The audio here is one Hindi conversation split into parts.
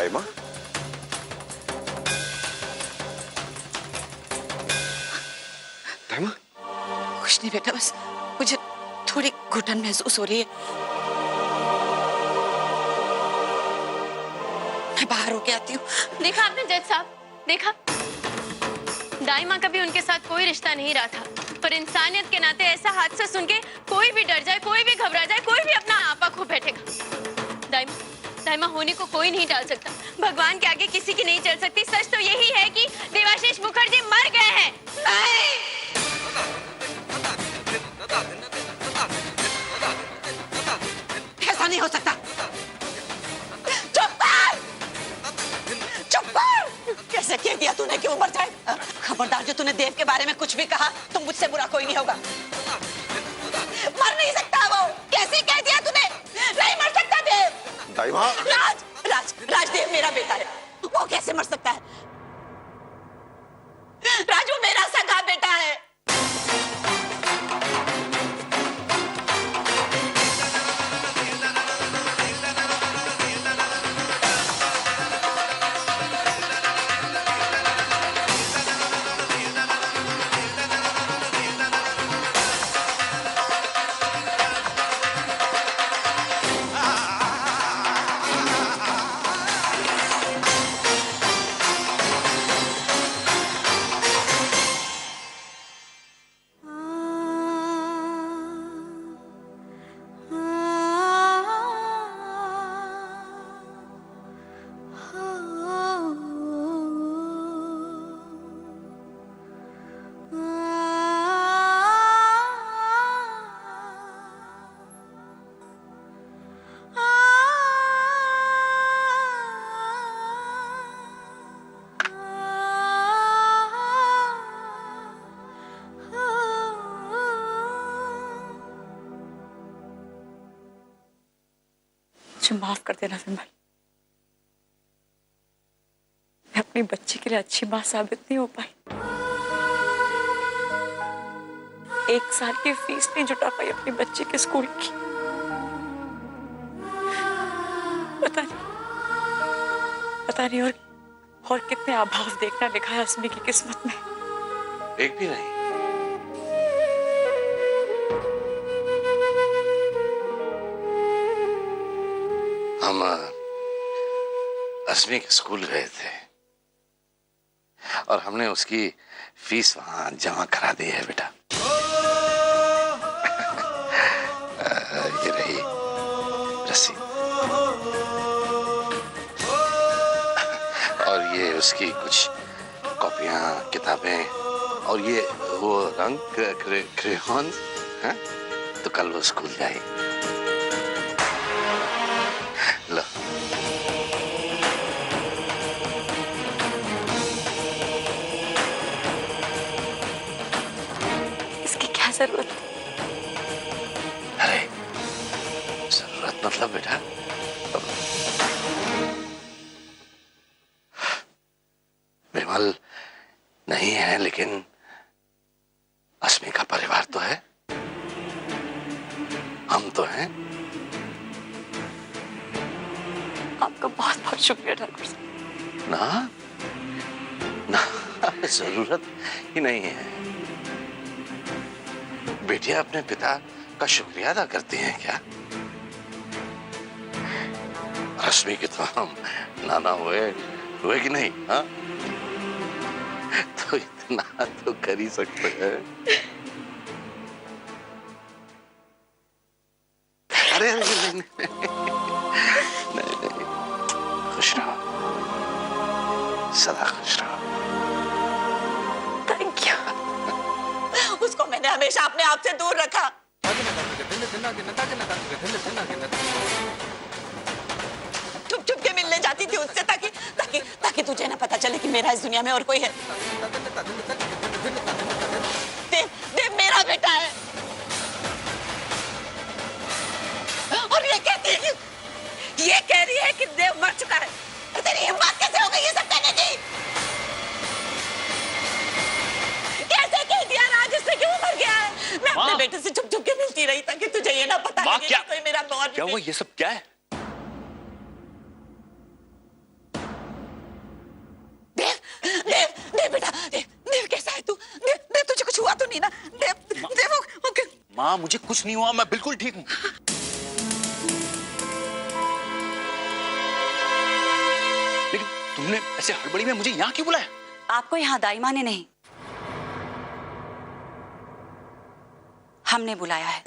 दाइमा, दाइमा। कुछ नहीं बेटा, बस मुझे थोड़ी घुटन महसूस हो रही है। मैं बाहर होके आती हूँ। देखा आपने जज साहब, देखा दाइमा का भी उनके साथ कोई रिश्ता नहीं रहा था, पर इंसानियत के नाते ऐसा हादसा सुन के कोई भी डर जाए, कोई भी घबरा जाए, कोई भी अपना आपा खो बैठेगा। दाइमा होने को कोई नहीं टाल सकता, भगवान के आगे किसी की नहीं चल सकती। सच तो यही है कि देवाशीष मुखर्जी मर गए हैं। ऐसा नहीं हो सकता। चुप कर! चुप कर! कैसे कह दिया तूने कि वो मर जाए? खबरदार, जो तूने देव के बारे में कुछ भी कहा तो मुझसे बुरा कोई नहीं होगा। मर नहीं सकता वो। कैसे कह दिया तूने? नहीं मर सकता देव। दाइमा। राजदेव मेरा बेटा है, वो कैसे मर सकता है? राजू मेरा सगा बेटा है। मुझे माफ कर देना विमल। मैं अपनी बच्ची के लिए अच्छी मां साबित नहीं हो पाई। 1 साल की फीस नहीं जुटा पाई अपनी बच्ची के स्कूल की। पता नहीं और कितने अभाव देखना लिखा है अस्मी की किस्मत में। एक भी नहीं। हम अस्मी के स्कूल गए थे और हमने उसकी फीस वहां जमा करा दी है बेटा। ये रही रसीद और ये उसकी कुछ कॉपियां, किताबें और ये वो रंग क्रेयॉन। तो कल वो स्कूल जाएगी। लो। इसकी क्या जरूरत थी? अरे जरूरत मतलब बेटा, विमल नहीं है लेकिन अस्मी का परिवार तो है, हम तो हैं। आपका बहुत बहुत शुक्रिया ठाकुर साहब। ना जरूरत ही नहीं है। बेटियां अपने पिता का शुक्रिया अदा करती हैं क्या? रश्मि के तो हम नाना हुए कि नहीं? हाँ, तो इतना तो कर ही सकते हैं। अरे नहीं, खुश रहो, सदा खुश रहो। Thank you. उसको मैंने हमेशा अपने आप से दूर रखा। छुप के मिलने जाती थी उससे ताकि तुझे ना पता चले कि मेरा इस दुनिया में और कोई है। देव मेरा बेटा है। और ये कह रही है कि देव मर चुका है। और तेरी हिम्मत कैसे हो गई ये सब कहने की? कैसे कह दिया राज उसने कि वो मर गया है? मैं अपने बेटे से छुप के मिलती रही ताकि तुझे ये ना पता लगे कि कोई मेरा मौत। क्या हुआ? ये सब क्या है? देव, देव बेटा, देव कैसा है तू? देव तुझे कुछ हुआ तो नहीं ना? देव माँ मुझे कुछ नहीं हुआ, मैं बिल्कुल ठीक हूँ। लेकिन तुमने ऐसे हड़बड़ी में मुझे यहाँ क्यों बुलाया? आपको यहाँ दाई माँ ने नहीं, हमने बुलाया है।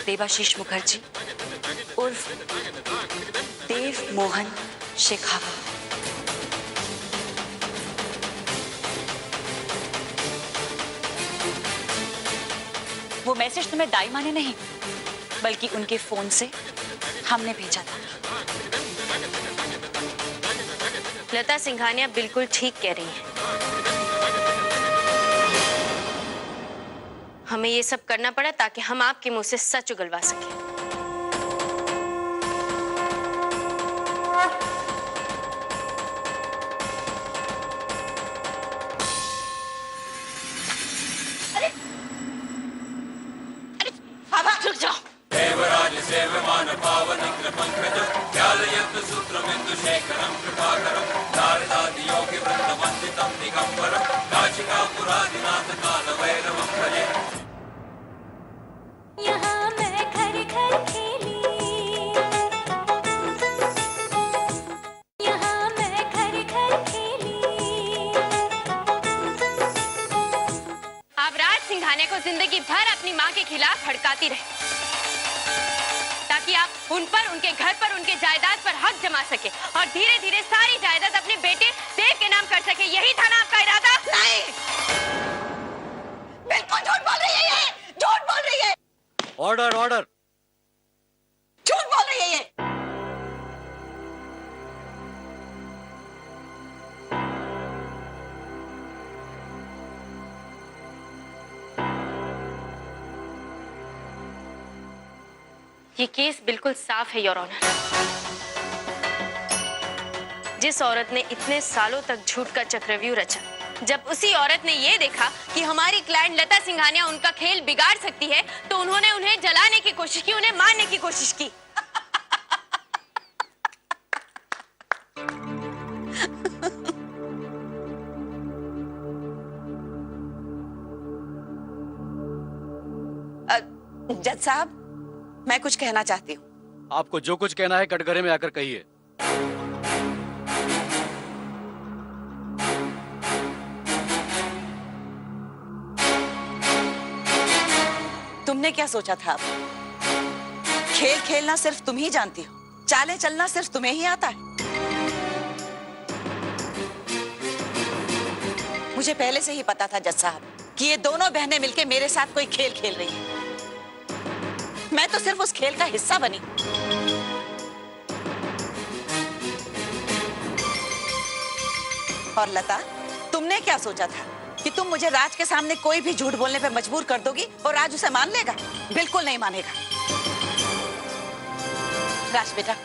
देवाशीष मुखर्जी उर्फ देव मोहन शेखावत। वो मैसेज तुम्हें दाई माँ ने नहीं, बल्कि उनके फोन से हमने भेजा था। लता सिंघानिया बिल्कुल ठीक कह रही है। हमें ये सब करना पड़ा ताकि हम आपके मुंह से सच उगलवा सकें। रुक जाओ। देवराज सेवमान पावन पंकज ज्ञालयत सूत्रमिन्दु शेखरं कृपाकरं नारदादि योगी वृंदवन्दितं दिगंबरं काशिका पुरादिनाथ कालभैरवं भजे। यहाँ मैं घर घर खेली, यहाँ मैं घर घर खेली। आप राज सिंघानिया को जिंदगी भर अपनी माँ के खिलाफ भड़काती रहे ताकि आप उन पर, उनके घर पर, उनके जायदाद पर हक जमा सके और धीरे धीरे सारी जायदाद अपने बेटे देव के नाम कर सके। यही था ना आपका इरादा? नहीं, बिल्कुल झूठ बोल रही है ये, झूठ बोल रही है। Order order. झूठ बोल रही है ये। ये केस बिल्कुल साफ है योर ऑनर। जिस औरत ने इतने सालों तक झूठ का चक्रव्यूह रचा, जब उसी औरत ने ये देखा कि हमारी क्लाइंट लता सिंघानिया उनका खेल बिगाड़ सकती है, तो उन्होंने उन्हें जलाने की कोशिश की, उन्हें मारने की कोशिश की। जज साहब, मैं कुछ कहना चाहती हूँ। आपको जो कुछ कहना है कटघरे में आकर कहिए। तुमने क्या सोचा था? खेल खेलना सिर्फ तुम ही जानती हो, चालें चलना सिर्फ तुम्हें ही आता है। मुझे पहले से ही पता था जज साहब कि ये दोनों बहनें मिलकर मेरे साथ कोई खेल खेल रही हैं। मैं तो सिर्फ उस खेल का हिस्सा बनी। और लता, तुमने क्या सोचा था कि तुम मुझे राज के सामने कोई भी झूठ बोलने पे मजबूर कर दोगी और राज उसे मान लेगा? बिल्कुल नहीं मानेगा। राज बेटा,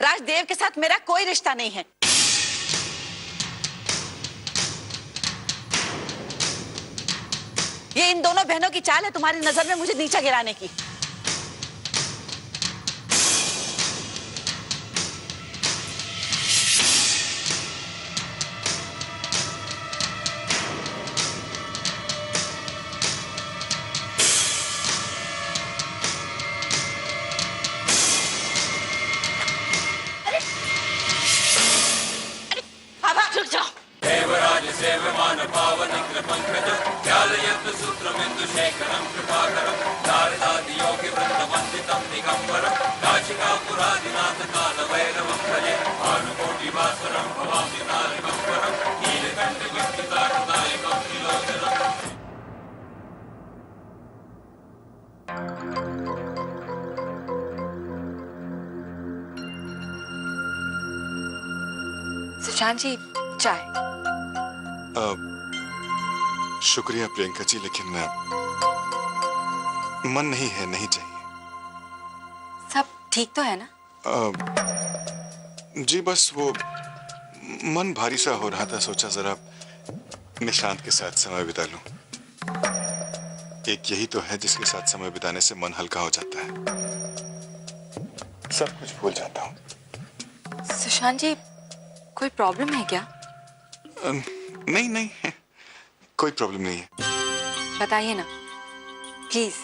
राजदेव के साथ मेरा कोई रिश्ता नहीं है। ये इन दोनों बहनों की चाल है तुम्हारी नजर में मुझे नीचा गिराने की। देवराज सेवमान पावन पंकज ज्ञालयत सूत्रमिन्दु शेखरं कृपाकरं नारदादि योगी वृंदवन्दितं दिगंबरं काशिका पुरादिनाथ कालभैरवं भजे। भानुकोटि भास्वरं भवामि नारगंबरं नीलकण्ठ विद्युतारुदायकं त्रिलोचनम्। सुशांत जी, चाय। शुक्रिया प्रियंका जी, लेकिन मन नहीं है, नहीं चाहिए। सब ठीक तो है ना? जी बस वो मन भारी सा हो रहा था, सोचा जरा निशांत के साथ समय बिता लूं। एक यही तो है जिसके साथ समय बिताने से मन हल्का हो जाता है। सब कुछ भूल जाता हूँ। सुशांत जी, कोई प्रॉब्लम है क्या? नहीं नहीं, कोई प्रॉब्लम नहीं है। बताइए ना प्लीज।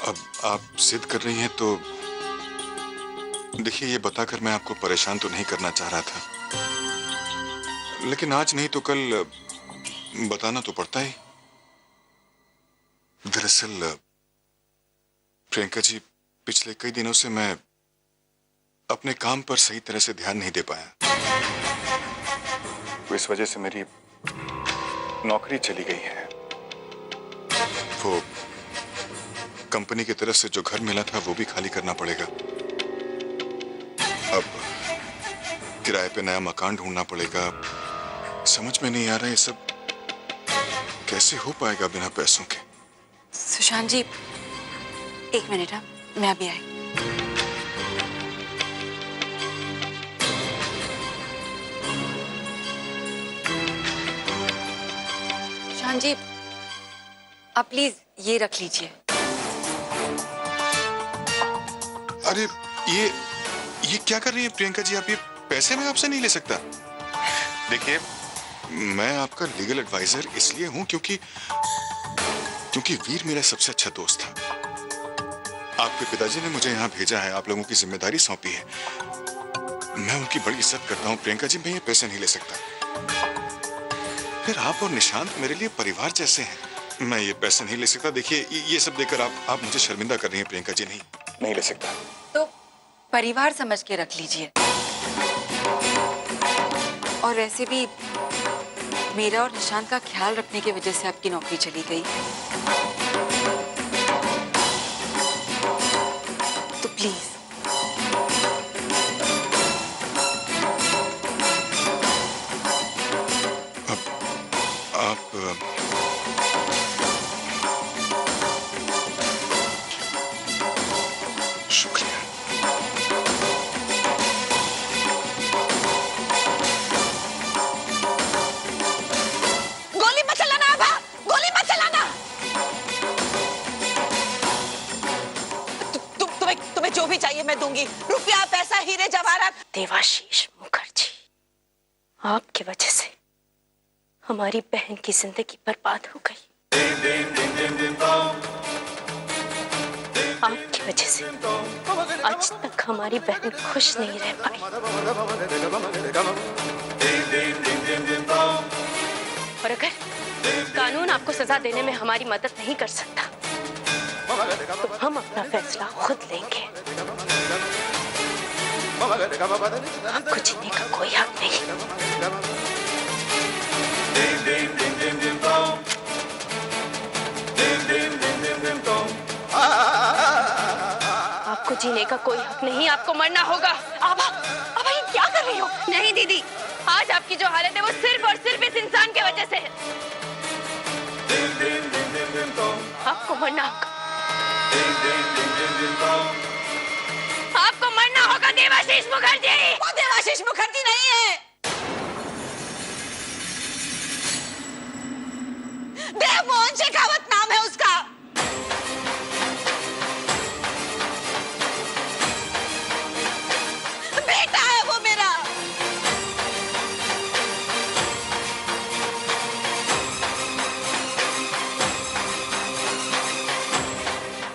अब आप जिद कर रही हैं तो देखिए, ये बताकर मैं आपको परेशान तो नहीं करना चाह रहा था, लेकिन आज नहीं तो कल बताना तो पड़ता ही। दरअसल प्रियंका जी, पिछले कई दिनों से मैं अपने काम पर सही तरह से ध्यान नहीं दे पाया। तो इस वजह से मेरी नौकरी चली गई है। वो कंपनी की तरफ से जो घर मिला था वो भी खाली करना पड़ेगा। अब किराए पे नया मकान ढूंढना पड़ेगा। समझ में नहीं आ रहा है ये सब कैसे हो पाएगा बिना पैसों के। सुशांत जी, एक मिनट, मैं अभी आई। सुशांत जी, आप प्लीज ये रख लीजिए। अरे ये क्या कर रही है प्रियंका जी? आप ये पैसे मैं आपसे नहीं ले सकता। देखिए, मैं आपका लीगल एडवाइजर इसलिए हूं क्योंकि वीर मेरा सबसे अच्छा दोस्त था। आपके पिताजी ने मुझे यहाँ भेजा है, आप लोगों की जिम्मेदारी सौंपी है। मैं उनकी बड़ी इज्जत करता हूँ प्रियंका जी, मैं ये पैसे नहीं ले सकता। फिर आप और निशांत मेरे लिए परिवार जैसे हैं, मैं ये पैसे नहीं ले सकता। देखिए, ये सब देखकर आप मुझे शर्मिंदा कर रही हैं प्रियंका जी। नहीं ले सकता। तो परिवार समझ के रख लीजिए। और वैसे भी मेरा और निशांत का ख्याल रखने की वजह से आपकी नौकरी चली गई, तो प्लीज। आप शुक्रिया। गोली मत चलाना आभा, गोली मत चलाना। तुम्हें जो भी चाहिए मैं दूंगी। रुपया, पैसा, हीरे जवाहरात। देवाशीष मुखर्जी, आपकी वजह से हमारी बहन की जिंदगी बर्बाद हो गई। आपकी वजह से आज तक हमारी बहन खुश नहीं रह पाई। और अगर कानून आपको सजा देने में हमारी मदद नहीं कर सकता तो हम अपना फैसला खुद लेंगे। आपको जीने का कोई हक नहीं। आपको जीने का कोई हक नहीं, आपको मरना होगा। आभा, आभा ये क्या कर रही हो? नहीं दीदी, आज आपकी जो हालत है वो सिर्फ और सिर्फ इस इंसान की वजह से है। आपको मरना होगा, आपको मरना होगा देवाशीष मुखर्जी। वो देवाशीष मुखर्जी नहीं है, देवमोहन शेखावत नाम है उसका। बेटा है वो मेरा।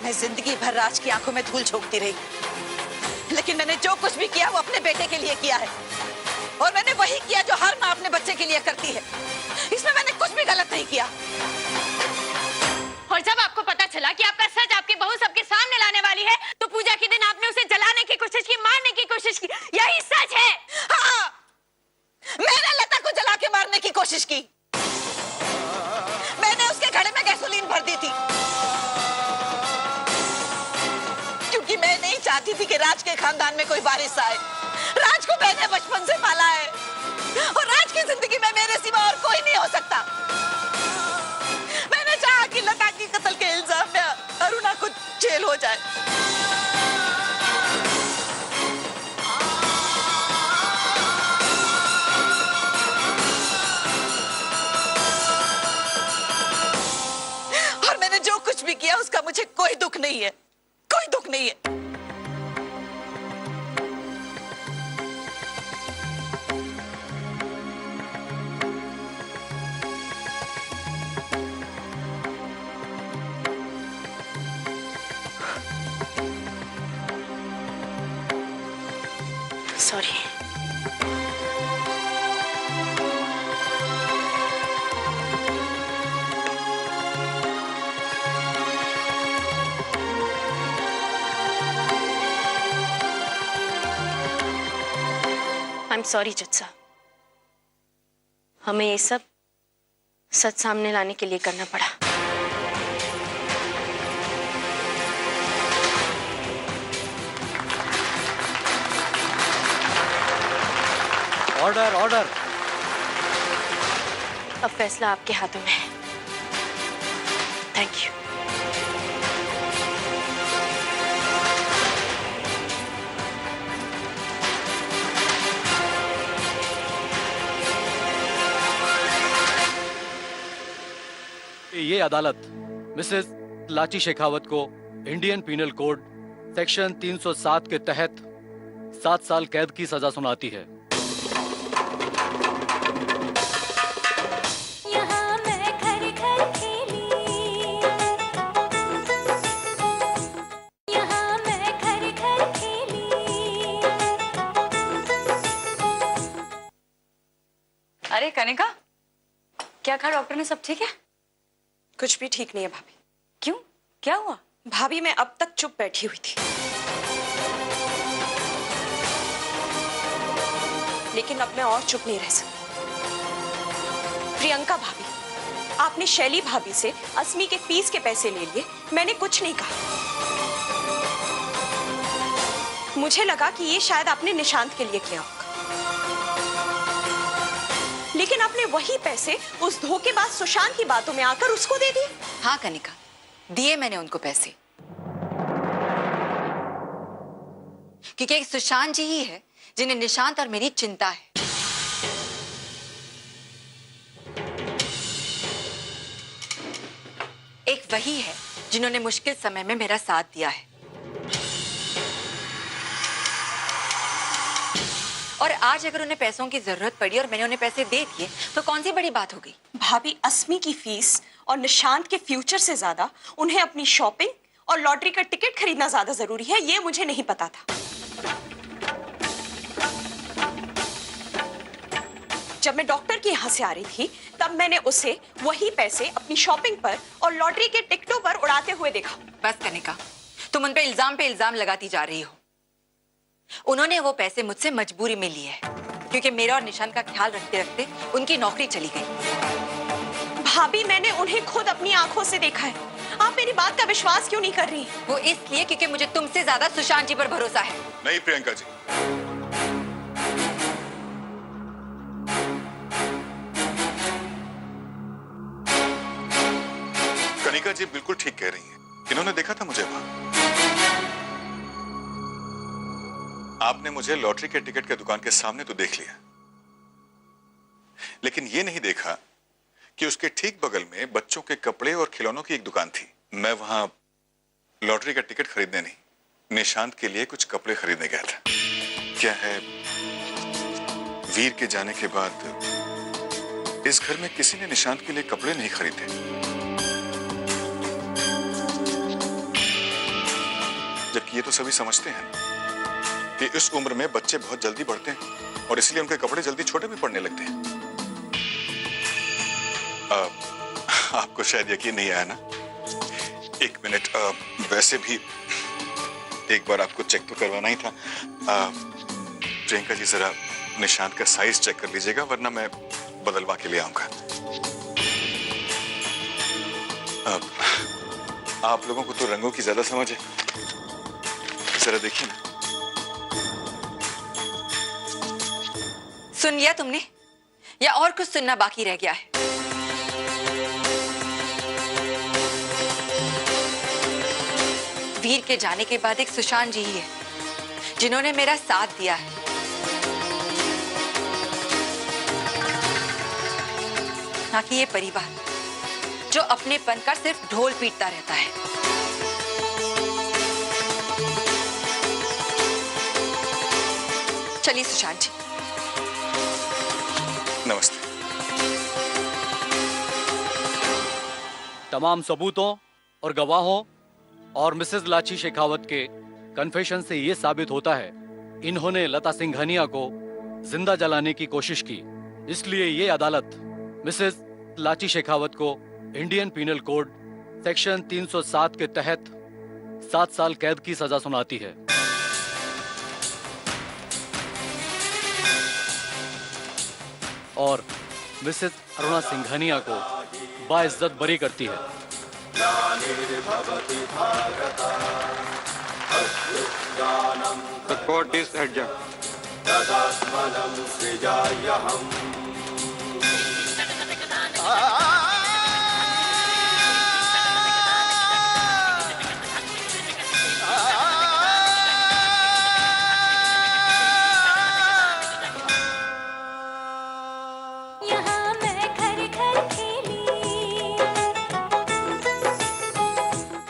मैं जिंदगी भर राज की आंखों में धूल झोंकती रही, लेकिन मैंने जो कुछ भी किया वो अपने बेटे के लिए किया है, और मैंने वही किया जो हर माँ अपने बच्चे के लिए करती है। इसमें मैंने कुछ भी गलत नहीं किया। और जब आपको पता चला कि आपका सच आपकी बहू सबके सामने लाने वाली है, तो पूजा के दिन आपने उसे जलाने की कोशिश की, मारने की कोशिश की। यही सच है। हाँ, मैंने लता को जला के मारने की कोशिश की। मैंने उसके घड़े में गैसोलीन भर दी थी, क्योंकि मैं नहीं चाहती थी कि राज के खानदान में कोई वारिस आए। राज को मैंने बचपन से पाला है, और राज की जिंदगी में मेरे सिवा और कोई नहीं हो सकता। मैंने चाहा कि लता की कत्ल के इल्जाम में अरुणा को जेल हो जाए। और मैंने जो कुछ भी किया उसका मुझे कोई दुख नहीं है, कोई दुख नहीं है। सॉरी। आई एम सॉरी जत्सा, हमें ये सब सच सामने लाने के लिए करना पड़ा। Order order. अब फैसला आपके हाथों में है। Thank you. ये अदालत मिसेस लाची शेखावत को इंडियन पीनल कोड सेक्शन 307 के तहत 7 साल कैद की सजा सुनाती है। यहाँ मैं घर घर खेली, यहाँ मैं घर घर खेली। अरे कनिका, क्या कहा डॉक्टर ने? सब ठीक है? कुछ भी ठीक नहीं है भाभी। क्यों, क्या हुआ? भाभी मैं अब तक चुप बैठी हुई थी, लेकिन अब मैं और चुप नहीं रह सकती। प्रियंका भाभी, आपने शैली भाभी से अस्मी के फीस के पैसे ले लिए, मैंने कुछ नहीं कहा। मुझे लगा कि ये शायद आपने निशांत के लिए किया होगा, लेकिन आपने वही पैसे उस धोखेबाज सुशांत की बातों में आकर उसको दे दिए। हाँ कनिका, दिए मैंने उनको पैसे, क्योंकि एक सुशांत जी ही है जिन्हें निशांत और मेरी चिंता है। एक वही है जिन्होंने मुश्किल समय में मेरा साथ दिया है, और आज अगर उन्हें पैसों की जरूरत पड़ी और मैंने उन्हें पैसे दे दिए तो कौन सी बड़ी बात हो गई? भाभी, अस्मी की फीस और निशांत के फ्यूचर से ज्यादा उन्हें अपनी शॉपिंग और लॉटरी का टिकट खरीदना ज्यादा जरूरी है, ये मुझे नहीं पता था। जब मैं डॉक्टर के यहाँ से आ रही थी तब मैंने उसे वही पैसे अपनी शॉपिंग पर और लॉटरी के टिकटों पर उड़ाते हुए देखा। बस कनिका, तुम उन पे इल्जाम लगाती जा रही हो। उन्होंने वो पैसे मुझसे मजबूरी में लिए हैं, क्योंकि मेरा और निशान का ख्याल रखते रखते उनकी नौकरी चली गई। भाभी, मैंने उन्हें खुद अपनी आंखों से देखा है। आप मेरी बात का विश्वास क्यों नहीं कर रही? वो इसलिए क्योंकि मुझे तुमसे ज्यादा सुशांत जी पर भरोसा है। नहीं प्रियंका जी, कनिका जी बिल्कुल ठीक कह रही हैं। इन्होंने देखा था मुझे वहां। आपने मुझे लॉटरी के टिकट के दुकान के सामने तो देख लिया, लेकिन ये नहीं देखा कि उसके ठीक बगल में बच्चों के कपड़े और खिलौनों की एक दुकान थी। मैं वहां लॉटरी का टिकट खरीदने नहीं, निशांत के लिए कुछ कपड़े खरीदने गया था। क्या है, वीर के जाने के बाद इस घर में किसी ने निशांत के लिए कपड़े नहीं खरीदे। जबकि ये तो सभी समझते हैं कि इस उम्र में बच्चे बहुत जल्दी बढ़ते हैं और इसलिए उनके कपड़े जल्दी छोटे भी पड़ने लगते हैं। आपको शायद यकीन नहीं आया ना? एक मिनट, वैसे भी एक बार आपको चेक तो करवाना ही था। प्रियंका जी, जरा निशांत का साइज चेक कर लीजिएगा, वरना मैं बदलवा के ले आऊंगा। आप लोगों को तो रंगों की ज्यादा समझ है, जरा देखिए ना। सुन लिया तुमने, या और कुछ सुनना बाकी रह गया है? वीर के जाने के बाद एक सुशांत जी ही है जिन्होंने मेरा साथ दिया है। ना कि ये परिवार जो अपनेपन का सिर्फ ढोल पीटता रहता है। चलिए सुशांत जी। नमस्ते। तमाम सबूतों और गवाहों और मिसेस लाची शेखावत के कन्फेशन से यह साबित होता है इन्होंने लता सिंघानिया को जिंदा जलाने की कोशिश की। इसलिए ये अदालत मिसेस लाची शेखावत को इंडियन पीनल कोड सेक्शन 307 के तहत 7 साल कैद की सजा सुनाती है। और मिसेस अरुणा सिंघानिया को बाइज्जत बरी करती है। The court is adjourned.